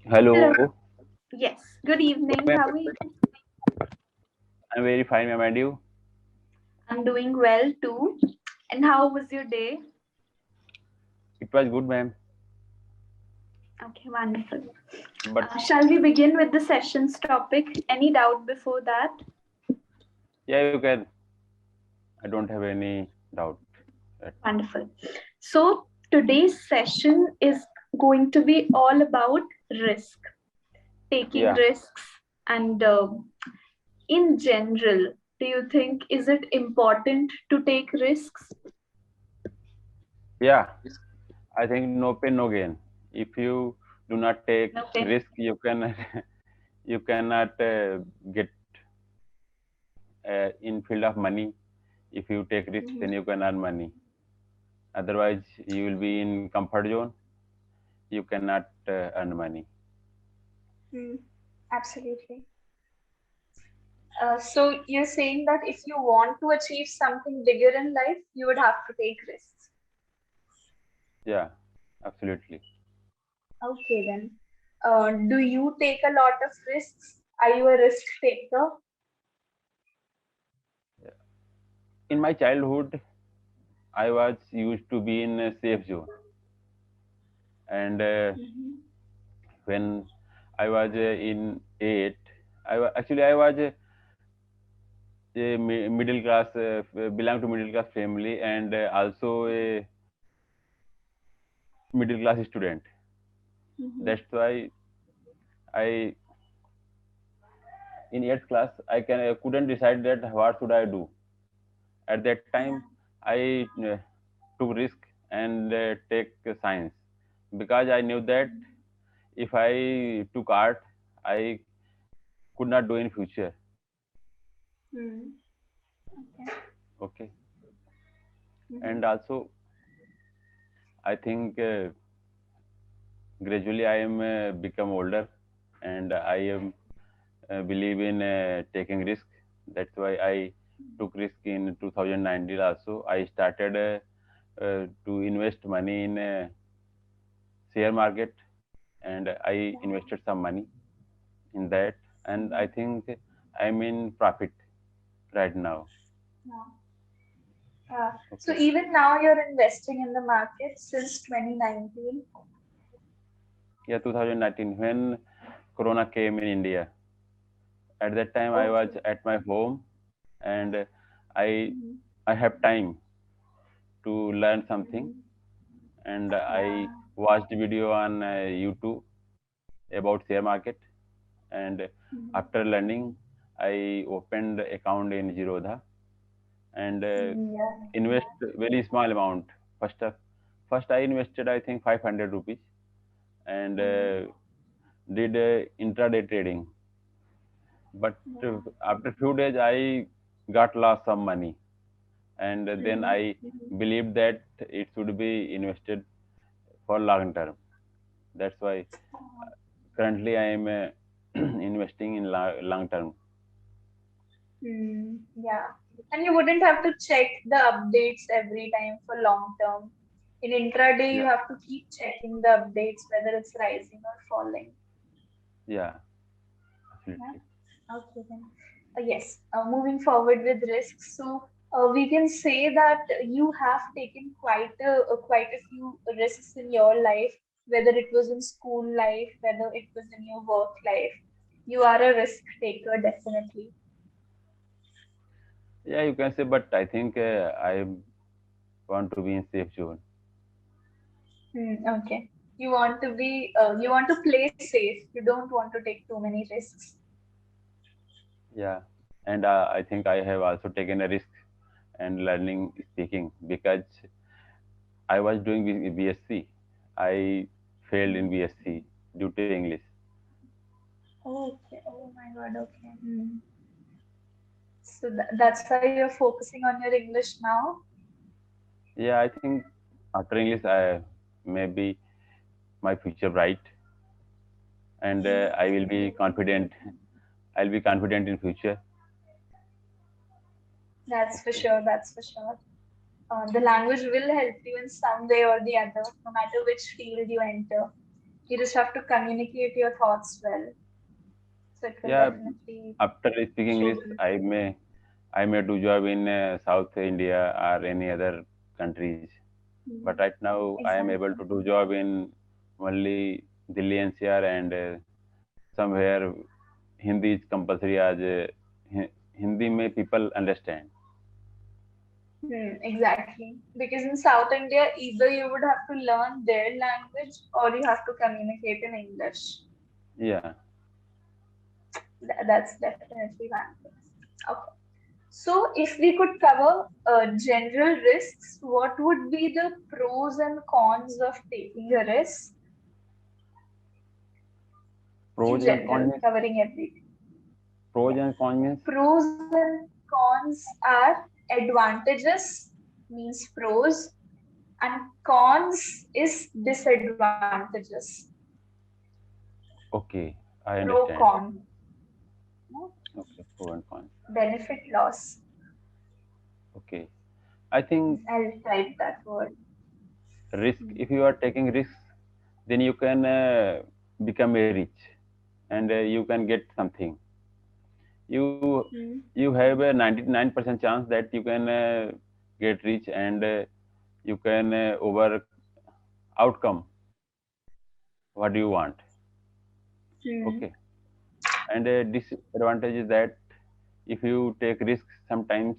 Hello, Hello. Yes. Good evening. ma'am. How are you? I'm very fine, ma'am. And you? I'm doing well too. And how was your day? It was good, ma'am. Okay, wonderful. But Shall we begin with the session's topic? Any doubt before that? yeah, you can. I don't have any doubt. Wonderful. So, today's session is going to be all about risk, taking Yeah, risks, and in general, do you think is it important to take risks? yeah. I think no pain, no gain. If you do not take Okay. risk, you can you cannot get in field of money. If you take risk, then you can earn money. Otherwise, you will be in comfort zone. You cannot earn money. Mm, absolutely. So you're saying that if you want to achieve something bigger in life, you would have to take risks. Yeah, absolutely. Okay, then. Do you take a lot of risks? Are you a risk taker? In my childhood, I was used to be in a safe zone, and Mm-hmm. when I was in eight, actually I was middle class, belong to middle class family, and also a middle class student. Mm-hmm. That's why I in eighth class I couldn't decide that what should I do. At that time, I took risk and take science because I knew that if I took art, I could not do in future. Mm. Okay. Okay, Mm-hmm. and also I think gradually I am become older, and I am believe in taking risk. That's why I took risk in 2019. Also, I started to invest money in share market, and I Yeah. invested some money in that, and I think I'm in profit right now. Yeah. So Okay, even now you're investing in the market since 2019. yeah, 2019 when Corona came in India. At that time, I was Okay. at my home, and I Mm-hmm. I have time to learn something, Mm-hmm. and I Yeah. watched video on YouTube about share market, and Mm-hmm. after learning, I opened account in Zerodha and Yeah. invest very small amount. First, uh, first I invested I think 500 rupees and Mm-hmm. did intraday trading. But Yeah. after few days, I got lost some money, and then Mm-hmm. I believed that it should be invested for long term. That's why currently I am investing in long term. Yeah. And you wouldn't have to check the updates every time for long term. In intraday, you Yeah, have to keep checking the updates, whether it's rising or falling. yeah, Yeah. absolutely. Okay, then. Yes. Moving forward with risks. So we can say that you have taken quite a few risks in your life, whether it was in school life, whether it was in your work life. You are a risk taker, definitely. Yeah, you can say, but I think I want to be in safe zone. Okay. You want to play safe. You don't want to take too many risks. Yeah, and I think I have also taken a risk and learning speaking because I was doing BSc. I failed in Mhm. BSc due to English. Okay. Oh my God. Okay. So that's why you're focusing on your English now. Yeah, I think after English, I maybe my future bright, and I will be confident. I'll be confident in future. That's for Okay. sure. That's for sure. The language will help you in some way or the other, no matter which field you enter. You just have to communicate your thoughts well. So it will Yeah, definitely after speaking show English, you. I may do job in South India or any other countries. But Hmm. right now, I am able to Exactly. do job in only Delhi NCR, and somewhere Hindi is compulsory as Hindi may people understand. Exactly. Because in South India, either you would have to learn their language or you have to communicate in English. Yeah, That's definitely one thing. Okay. So, if we could cover general risks, what would be the pros and cons of taking a risk in pros and cons general, means covering everything? pros Yeah. and cons means Pros and cons are advantages means pros and cons is disadvantages. okay, I Pro understand. con, no? Okay, pro and cons. Benefit loss. Okay, I think I'll type that word. risk. Hmm. If you are taking risks, then you can become a rich, and you can get something. You Hmm. you have a 99% chance that you can get rich, and you can over outcome what do you want. Hmm. Okay, and a disadvantage is that if you take risks sometimes,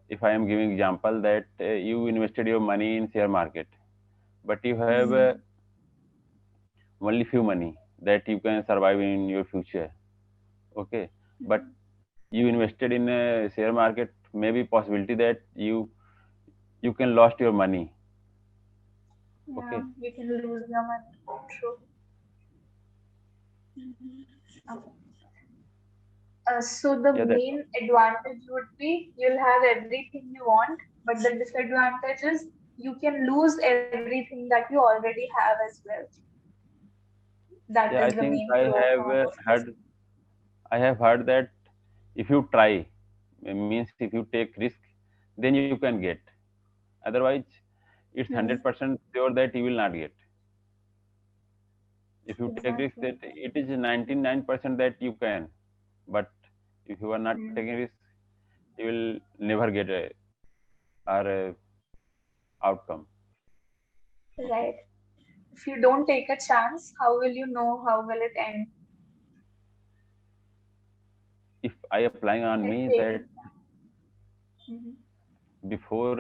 if I am giving example that you invested your money in share market, but you have Hmm. only few money that you can survive in your future. Okay, but you invested in a share market, maybe possibility that you can lost your money. Yeah, Okay, you can lose your money. True. Mhm. Okay. So the yeah, that's main advantage would be you'll have everything you want, but the disadvantage is you can lose everything that you already have as well. That yeah. I is the think main pro con of this. I have heard that if you try, means if you take risk, then you can get. Otherwise, it's Hmm. 100% sure that you will not get. If you take risk, Exactly. that it is 99% that you can, but if you are not Hmm. taking risk, you will never get a outcome. Okay. Right. If you don't take a chance, how will you know how will it end? If I applying on Like me take that it. Hmm. before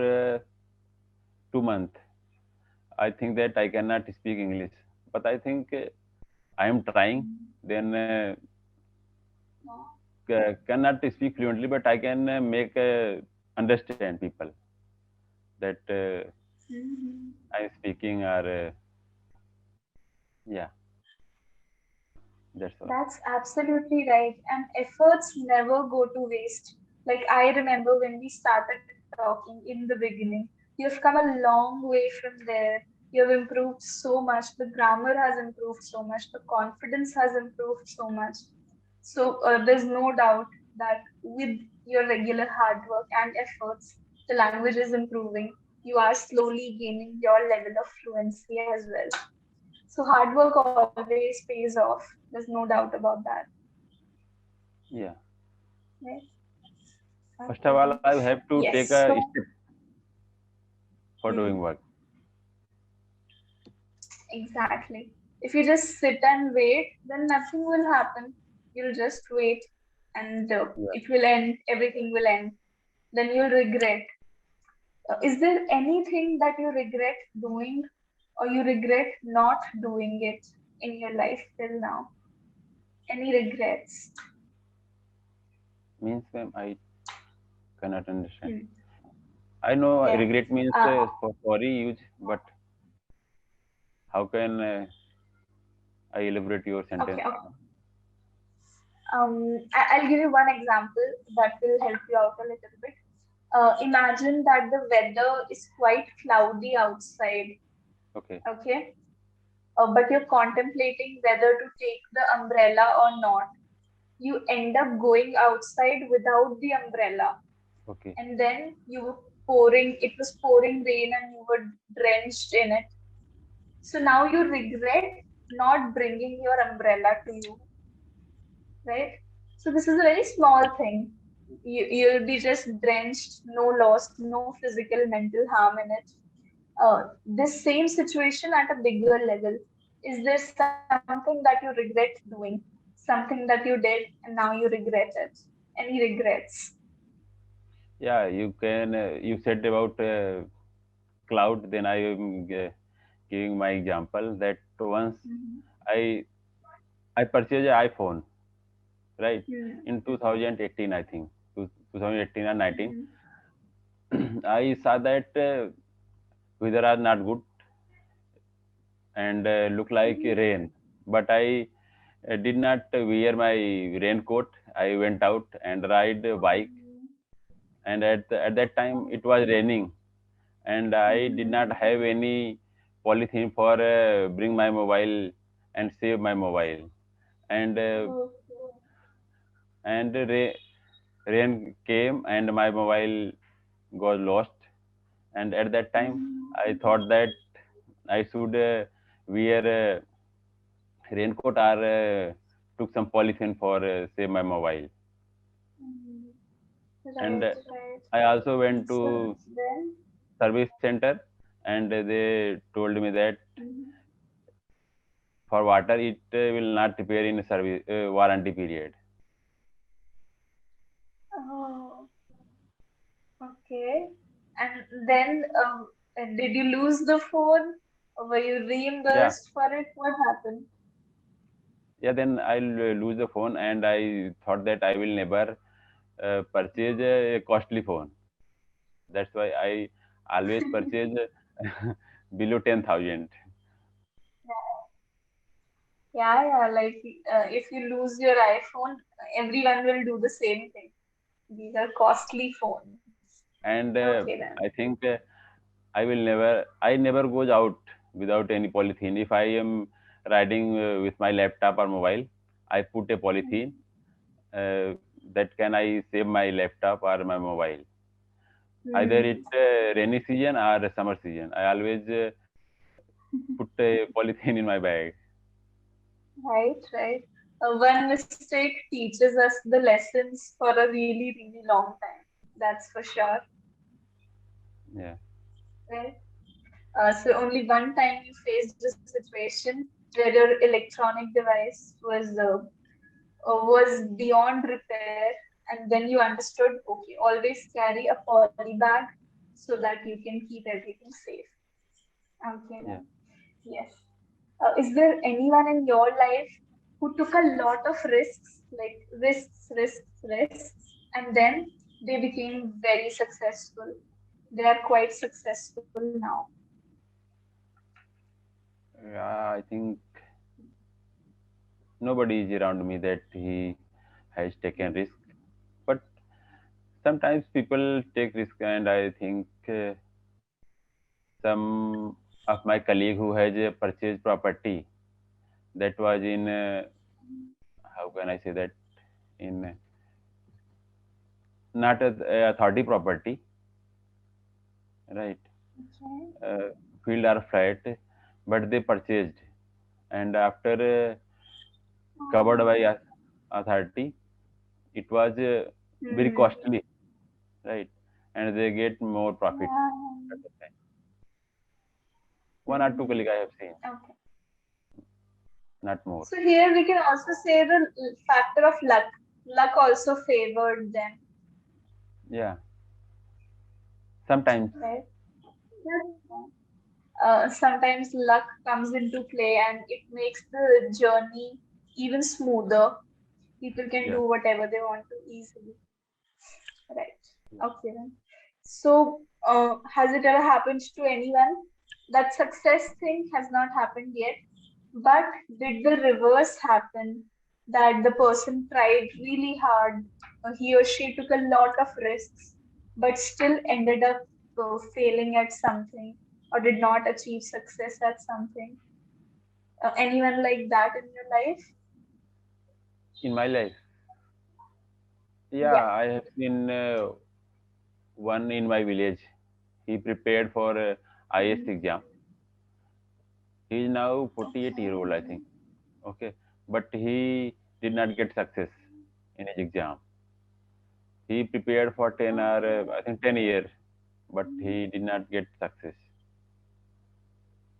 2 months, I think that I cannot speak English, but I think I am trying. Then cannot speak fluently, but I can make understand people that Hmm. I am speaking or yeah, that's all. That's absolutely right. And efforts never go to waste. Like I remember when we started talking in the beginning, you've come a long way from there. You've improved so much. The grammar has improved so much. The confidence has improved so much. So there's no doubt that with your regular hard work and efforts, the language is improving. You are slowly gaining your level of fluency as well. So hard work always pays off. There's no doubt about that. Yeah. Right? First of Okay. all, I have to take Yes. a So, step for doing hmm, work. exactly. If you just sit and wait, then nothing will happen. You'll just wait and Yeah. it will end. Everything will end. Then you'll regret. Is there anything that you regret doing or you regret not doing it in your life till now? Any regrets? Means, ma'am, I cannot understand. Hmm. I know Yeah. regret means Uh, for sorry use, but how can I elaborate your okay. sentence? Okay. I'll give you one example that will help you out a little bit. Imagine that the weather is quite cloudy outside, Okay. okay? But you're contemplating whether to take the umbrella or not. You end up going outside without the umbrella, Okay. and then it was pouring rain and you were drenched in it. So now you regret not bringing your umbrella to you, right? So this is a very small thing. You'll be just drenched, no loss, no physical, mental harm in it. This same situation at a bigger level. Is there something that you regret doing? Something that you did and now you regret it? Any regrets? Yeah, you can. You said about cloud. Then I am giving my example that once Mm-hmm. I I purchased an iPhone, right, Mm-hmm. in 2018, I think, 2018 or 19. Mm-hmm. I saw that weather are not good and look like rain, but I did not wear my raincoat. I went out and ride a bike, and at that time it was raining, and I did not have any polythene for bring my mobile and save my mobile, and Okay. and rain came and my mobile got lost. And at that time I thought that I should wear raincoat or took some polythene for save my mobile. Mhm. And Right, right. I also went So to then, service center, and they told me that mhm. for water it will not repair in service warranty period. Oh, okay. And then, and did you lose the phone? Or were you Yeah, reimbursed for it? What happened? yeah, then I'll lose the phone, and I thought that I will never purchase a costly phone. That's why I always purchase below 10,000. Yeah, yeah. Like, if you lose your iPhone, everyone will do the same thing. These are costly phones. And Okay, then. I think I never goes out without any polythene. If I am riding with my laptop or mobile, I put a polythene uh, that can I save my laptop or my mobile. Either Hmm. it rainy season or summer season. I always put a polythene in my bag. Right, right. One mistake teaches us the lessons for a really, really long time. That's for sure. Yeah, Right. So only one time you faced a situation where your electronic device was beyond repair, and then you understood, okay, always carry a poly bag so that you can keep everything safe. Okay, yeah. then. Yes. Is there anyone in your life who took a lot of risks, like risks, and then they became very successful? They are quite successful now. Yeah, I think nobody is around me that he has taken risk. But sometimes people take risk, and I think some of my colleague who has purchased property that was in how can I say that, in not a authority property, right? Okay. uh, Field or flat, but they purchased, and after covered by authority, it was very Hmm. costly, right? And they get more profit Yeah. at the time. One or two Hmm. colleague I have seen, Okay. not more. So here we can also say the factor of luck. Luck also favored them, Yeah, sometimes. right? Yeah. Sometimes luck comes into play and it makes the journey even smoother. People can Yeah, do whatever they want to easily. Right. Okay then. So, has it ever happened to anyone? That success thing has not happened yet, but did the reverse happen? That the person tried really hard, he or she took a lot of risks, but still ended up failing at something or did not achieve success at something. Anyone like that in your life? in my life. Yeah. Yeah, I have seen one in my village. He prepared for IS Mhm. exam. He is now 48-year-old, I think. Okay, but he did not get success in his exam. He prepared for 10 or I think 10 years, but he did not get success.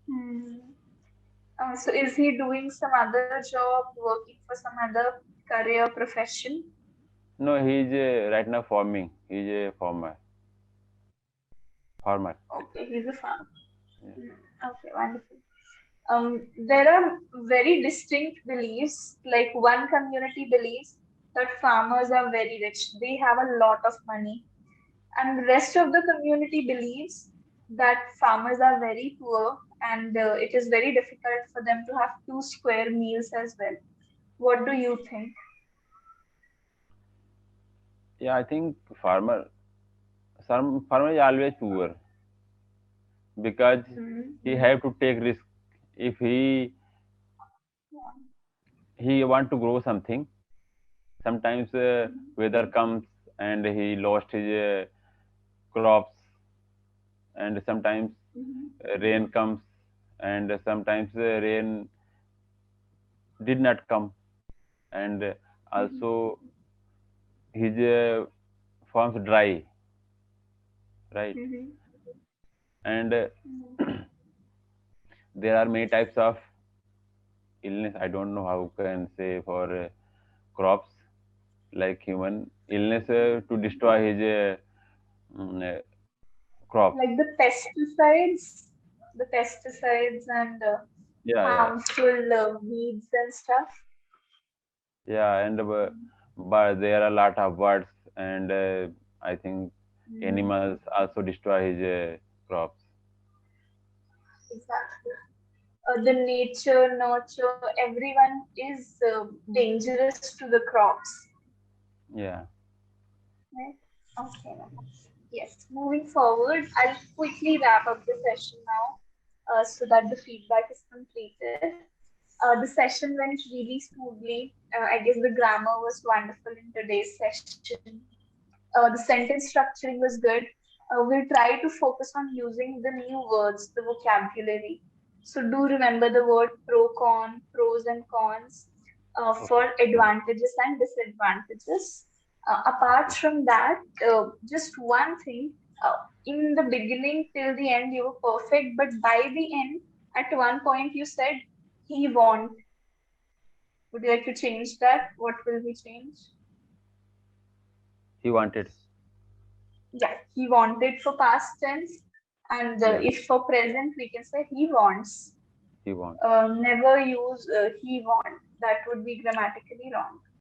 Hmm. So is he doing some other job, working for some other career profession? No, he is right now farming. He is a farmer. Okay, he's a farmer. Yeah. Hmm. Okay, wonderful. There are very distinct beliefs. Like one community believes that farmers are very rich, they have a lot of money, and the rest of the community believes that farmers are very poor and it is very difficult for them to have two square meals as well. What do you think? Yeah, I think some farmer is always poor because he Mm-hmm. have to take risk. If he want to grow something, sometimes weather comes and he lost his crops, and sometimes rain comes, and sometimes rain did not come, and also his farms dry, right? Mm-hmm. And there are many types of illness. I don't know how can say for crops, like human illness to destroy his crops. Like the pesticides and Yeah, yeah, harmful weeds and stuff. yeah. And but there are a lot of birds, and I think Mm, animals also destroy his crops. exactly. The nature, nurture, everyone is dangerous to the crops. Yeah. Right? Okay. Yes. Moving forward, I'll quickly wrap up the session now so that the feedback is completed. The session went really smoothly. I guess the grammar was wonderful in today's session. The sentence structuring was good. We'll try to focus on using the new words, the vocabulary. So do remember the word pro, con, pros and cons Okay. for advantages and disadvantages. Apart Okay. from that, just one thing. In the beginning till the end, you were perfect, but by the end, at one point, you said he won't. Would you like to change that? What will we change? He wanted. Yeah, he wanted for past tense, and Yeah. if for present, we can say he wants. He want. Never use he want. That would be grammatically wrong.